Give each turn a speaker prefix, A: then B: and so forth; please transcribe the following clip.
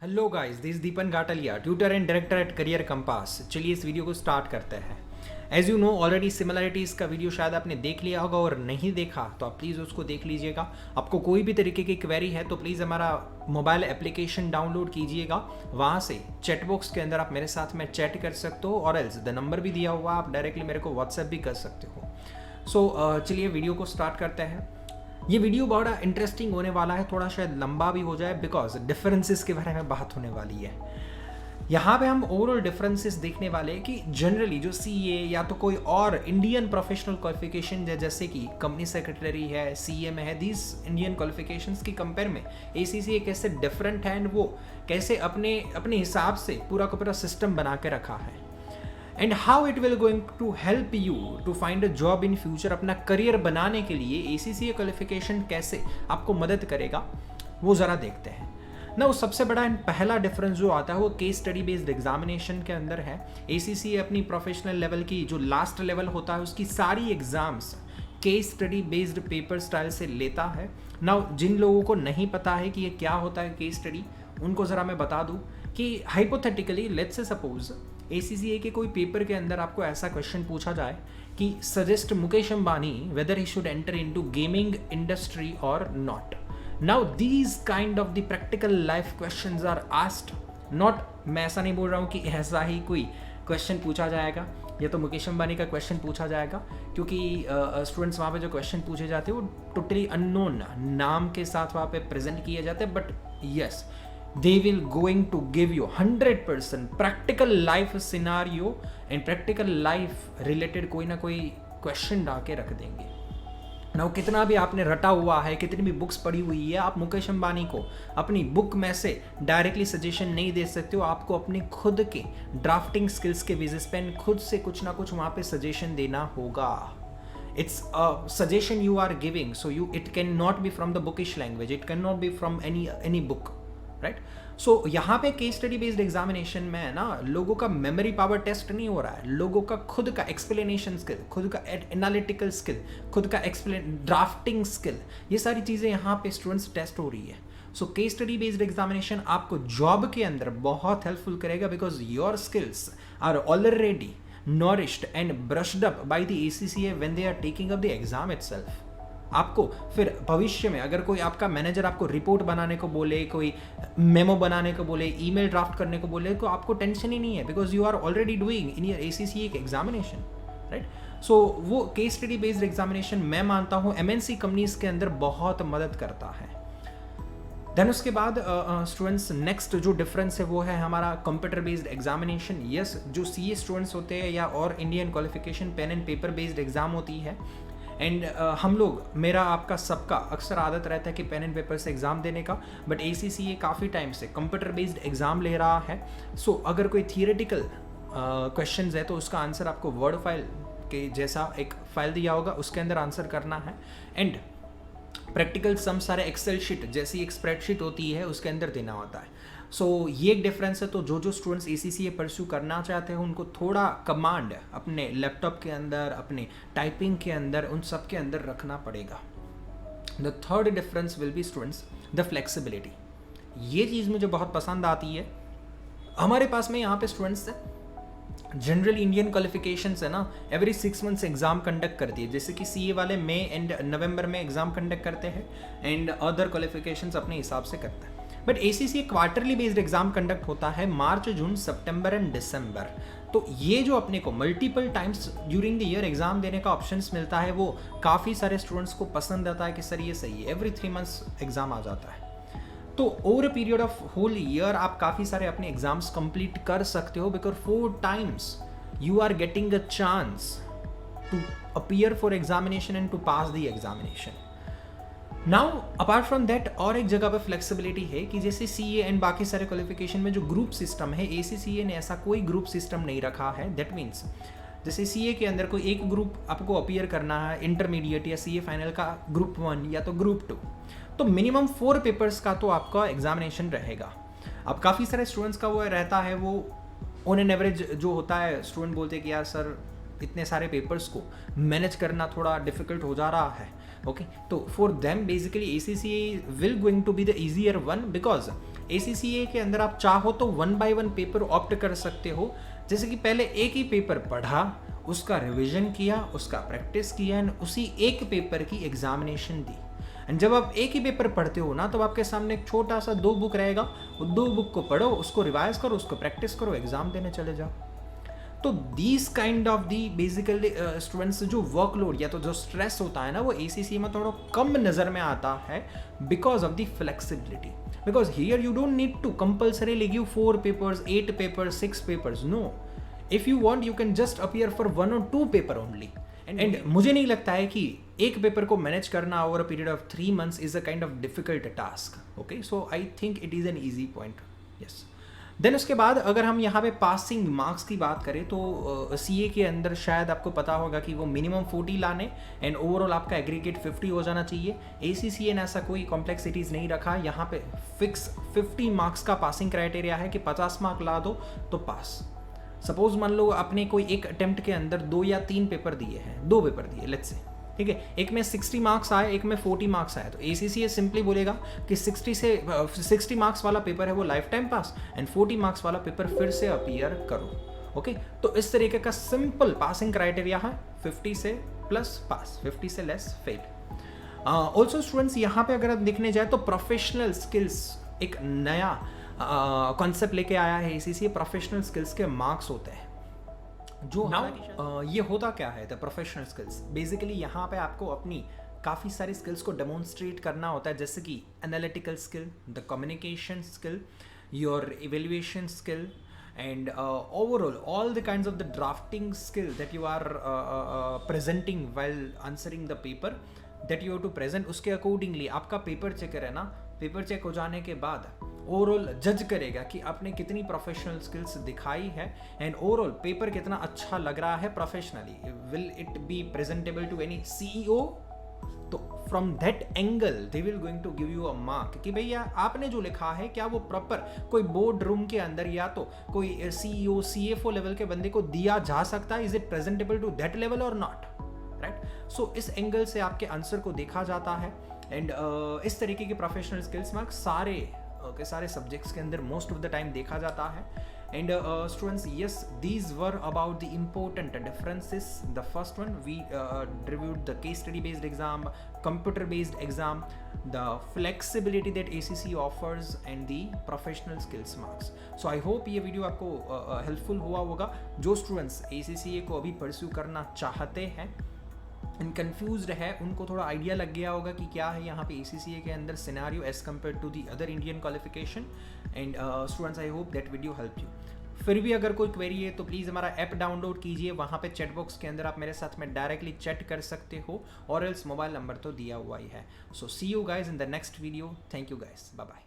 A: Hello guys, this Deepan Gatliya, tutor and director at career compass. चलिए इस video को start करते हैं। As you know already similarities का वीडियो शायद आपने देख लिया होगा, और नहीं देखा तो आप प्लीज़ उसको देख लीजिएगा। आपको कोई भी तरीके की क्वेरी है तो प्लीज़ हमारा मोबाइल एप्लीकेशन डाउनलोड कीजिएगा। वहाँ से चैट बॉक्स के अंदर आप मेरे साथ में चैट कर सकते हो, और एल्स द नंबर भी दिया हुआ, आप डायरेक्टली मेरे को व्हाट्सएप भी कर सकते हो। सो चलिए वीडियो को स्टार्ट करते हैं। ये वीडियो बड़ा इंटरेस्टिंग होने वाला है, थोड़ा शायद लंबा भी हो जाए बिकॉज डिफरेंसेस के बारे में बात होने वाली है। यहाँ पे हम ओवरऑल डिफरेंसेस देखने वाले हैं कि जनरली जो सीए या तो कोई और इंडियन प्रोफेशनल क्वालिफिकेशन जैसे कि कंपनी सेक्रेटरी है, सीएम है, दीज इंडियन क्वालिफिकेशंस की कंपेयर में एसीसीए कैसे डिफरेंट है एंड वो कैसे अपने अपने हिसाब से पूरा का पूरा सिस्टम बना के रखा है, and how it will going to help you to find a job in future. अपना करियर बनाने के लिए एसीसीए क्वालिफिकेशन कैसे आपको मदद करेगा वो ज़रा देखते हैं ना। वो सबसे बड़ा एंड पहला डिफरेंस जो आता है वो केस स्टडी बेस्ड एग्जामिनेशन के अंदर है। एसीसीए अपनी प्रोफेशनल लेवल की जो लास्ट लेवल होता है उसकी सारी exams case study based paper style से लेता है ना। जिन लोगों को नहीं पता है कि ये क्या होता है केस स्टडी, उनको ज़रा मैं बता दूं कि hypothetically let's say suppose ACCA के कोई पेपर के अंदर आपको ऐसा क्वेश्चन पूछा जाए कि suggest Mukesh Ambani whether he should enter into gaming industry और not. Now these kind of the practical life questions are asked, not, मैं ऐसा नहीं बोल रहा हूँ कि ऐसा ही कोई क्वेश्चन पूछा जाएगा या तो मुकेश अंबानी का क्वेश्चन पूछा जाएगा, क्योंकि स्टूडेंट्स वहाँ पे जो क्वेश्चन पूछे जाते हैं वो टोटली अननोन नाम के साथ वहाँ पे प्रेजेंट किए जाते हैं, but yes they will going to give you 100% practical life scenario and practical life related कोई ना कोई क्वेश्चन डाल के रख देंगे ना। कितना भी आपने रटा हुआ है, कितनी भी बुक्स पढ़ी हुई है, आप मुकेश अंबानी को अपनी बुक में से डायरेक्टली सजेशन नहीं दे सकते हो। आपको अपने खुद के ड्राफ्टिंग स्किल्स के बेसिस पे खुद से कुछ ना कुछ वहाँ पे सजेशन देना होगा। It's a suggestion you are giving, so it cannot be from the bookish language, it cannot be from any book, right. So यहाँ पे केस स्टडी बेस्ड एग्जामिनेशन में ना लोगों का मेमोरी पावर टेस्ट नहीं हो रहा है, लोगों का खुद का एक्सप्लेनेशन स्किल, खुद का एनालिटिकल स्किल, खुद का ड्राफ्टिंग स्किल, ये सारी चीज़ें यहाँ पे स्टूडेंट्स टेस्ट हो रही है। So case study based examination आपको जॉब के अंदर बहुत हेल्पफुल करेगा because your skills are already nourished and brushed up by the ACCA when they are taking up the exam itself. आपको फिर भविष्य में अगर कोई आपका मैनेजर आपको रिपोर्ट बनाने को बोले, कोई मेमो बनाने को बोले, ईमेल ड्राफ्ट करने को बोले, तो आपको टेंशन ही नहीं है because you are already doing in your ACCA examination, right. So वो केस स्टडी बेस्ड एग्जामिनेशन मैं मानता हूँ MNC कंपनीज के अंदर बहुत मदद करता है। देन उसके बाद स्टूडेंट्स नेक्स्ट जो डिफरेंस है वो है हमारा कंप्यूटर बेस्ड एग्जामिनेशन। यस, जो CA स्टूडेंट्स होते हैं या और Indian qualification pen and paper based exam होती है, एंड हम लोग, मेरा आपका सबका अक्सर आदत रहता है कि पेन एंड पेपर से एग्ज़ाम देने का, बट ACCA काफ़ी टाइम से कंप्यूटर बेस्ड एग्ज़ाम ले रहा है। सो अगर कोई थियरेटिकल क्वेश्चंस है तो उसका आंसर आपको वर्ड फाइल के जैसा एक फाइल दिया होगा, उसके अंदर आंसर करना है, एंड प्रैक्टिकल सम सारे एक्सेल शीट जैसी एक स्प्रेडशीट होती है उसके अंदर देना होता है। सो ये एक डिफरेंस है। तो जो स्टूडेंट्स ACCA परस्यू करना चाहते हैं उनको थोड़ा कमांड अपने लैपटॉप के अंदर, अपने टाइपिंग के अंदर, उन सब के अंदर रखना पड़ेगा। The third difference will be students the flexibility. ये चीज़ मुझे बहुत पसंद आती है। हमारे पास में यहाँ पे स्टूडेंट्स जनरल इंडियन क्वालिफिकेशंस है ना, एवरी 6 मंथ्स एग्जाम कंडक्ट करती है, जैसे कि CA वाले मई एंड नवंबर में एग्जाम कंडक्ट करते हैं एंड अदर क्वालिफिकेशंस अपने हिसाब से करते हैं। But ACCA quarterly based exam conduct होता है मार्च, जून, सितंबर एंड दिसंबर। तो ये जो अपने को multiple times during the year exam देने का ऑप्शंस मिलता है वो काफ़ी सारे स्टूडेंट्स को पसंद आता है कि सर ये सही है, एवरी 3 मंथ्स एग्जाम आ जाता है। तो over a period of whole year आप काफ़ी सारे अपने एग्जाम्स कंप्लीट कर सकते हो because 4 times you are getting a chance to appear for examination and to pass the examination. Now apart from that और एक जगह पे फ्लेक्सिबिलिटी है कि जैसे CA एंड बाकी सारे क्वालिफिकेशन में जो ग्रुप सिस्टम है, ACCA ने ऐसा कोई ग्रुप सिस्टम नहीं रखा है। दैट मीन्स जैसे CA के अंदर कोई एक ग्रुप आपको अपीयर करना है, इंटरमीडिएट या CA फाइनल का ग्रुप 1 या तो ग्रुप 2, तो मिनिमम 4 पेपर्स का तो आपका एग्जामिनेशन रहेगा। अब काफ़ी सारे स्टूडेंट्स का वो रहता है, वो ऑन एन एवरेज जो होता है, स्टूडेंट बोलते हैं कि यार सर इतने सारे पेपर्स को मैनेज करना थोड़ा डिफिकल्ट हो जा रहा है। ओके, तो for them basically ACCA will going to be the easier one because ACCA के अंदर आप चाहो तो 1 by 1 पेपर ऑप्ट कर सकते हो, जैसे कि पहले एक ही पेपर पढ़ा, उसका रिवीजन किया, उसका प्रैक्टिस किया एंड उसी एक पेपर की एग्जामिनेशन दी। एंड जब आप एक ही पेपर पढ़ते हो ना, तब आपके सामने एक छोटा सा 2 बुक रहेगा, वो 2 बुक को पढ़ो, उसको रिवाइज करो, उसको प्रैक्टिस करो, एग्जाम देने चले जाओ। तो these kind of the basically students जो वर्कलोड या तो जो स्ट्रेस होता है ना, वो ACCA में थोड़ा कम नज़र में आता है because of the flexibility. Because here you don't need to compulsorily give 4 papers, 8 papers, 6 papers, no. If you want you can just appear for 1 or 2 paper only. And मुझे नहीं लगता है कि एक पेपर को मैनेज करना over a period of 3 months is a kind of difficult task. Okay, so I think it is an easy point. Yes, then उसके बाद अगर हम यहाँ पे पासिंग मार्क्स की बात करें तो CA के अंदर शायद आपको पता होगा कि वो मिनिमम 40 लाने एंड ओवरऑल आपका एग्रीगेट 50 हो जाना चाहिए। ACCA ने ऐसा कोई कॉम्प्लेक्सिटीज़ नहीं रखा, यहाँ पे फिक्स 50 मार्क्स का पासिंग क्राइटेरिया है कि 50 मार्क ला दो तो पास। सपोज मान लो आपने कोई एक अटेम्प्ट के अंदर 2 या 3 पेपर दिए हैं, 2 पेपर दिए लेट्स से, ठीक है, एक में 60 मार्क्स आए, एक में 40 मार्क्स आए, तो ACCA सिंपली बोलेगा कि 60 मार्क्स वाला पेपर है वो life time pass and 40 marks वाला पेपर फिर से अपीयर करो। ओके, तो इस तरीके का सिंपल पासिंग क्राइटेरिया है, 50 से प्लस पास, 50 से लेस फेल। ऑल्सो स्टूडेंट्स यहाँ पे अगर आप देखने जाए तो प्रोफेशनल स्किल्स एक नया कॉन्सेप्ट लेके आया है ACCA। प्रोफेशनल स्किल्स के मार्क्स होते हैं जो ये होता क्या है द प्रोफेशनल स्किल्स, बेसिकली यहाँ पे आपको अपनी काफ़ी सारी स्किल्स को डेमोन्स्ट्रेट करना होता है, जैसे कि analytical skill, the communication skill, your evaluation skill and overall all the kinds of the drafting skill that you are presenting while answering the paper that you have to present, उसके accordingly आपका paper checker है ना, paper check हो जाने के बाद overall जज करेगा कि आपने कितनी प्रोफेशनल स्किल्स दिखाई है एंड ओवरऑल पेपर कितना अच्छा लग रहा है professionally, will it be presentable to any CEO। तो from that angle they will going to give you a mark कि भैया आपने जो लिखा है क्या वो प्रॉपर कोई बोर्ड रूम के अंदर या तो कोई CEO CFO लेवल के बंदे को दिया जा सकता है, is it presentable to that level और नॉट, राइट। सो इस एंगल से आपके आंसर को देखा जाता है एंड इस तरीके के प्रोफेशनल स्किल्स मार्क सारे सब्जेक्ट्स के अंदर मोस्ट ऑफ द टाइम देखा जाता है। And students, yes, these were about the important differences. The first one, we reviewed the case study based exam, computer based exam, the flexibility that ACCA offers and the professional skills marks. So I hope ये video आपको helpful हुआ होगा। जो students ACCA को अभी pursue करना चाहते हैं एंड कन्फ्यूज्ड है, उनको थोड़ा आइडिया लग गया होगा कि क्या है यहाँ पे ACCA के अंदर scenario as compare to the other Indian qualification. And students, I hope that video help you. फिर भी अगर कोई क्वेरी है तो प्लीज़ हमारा ऐप डाउनलोड कीजिए, वहाँ पे चैट बॉक्स के अंदर आप मेरे साथ में डायरेक्टली चैट कर सकते हो और एल्स मोबाइल नंबर तो दिया हुआ ही है। So see you guys in the next video. Thank you guys, bye bye.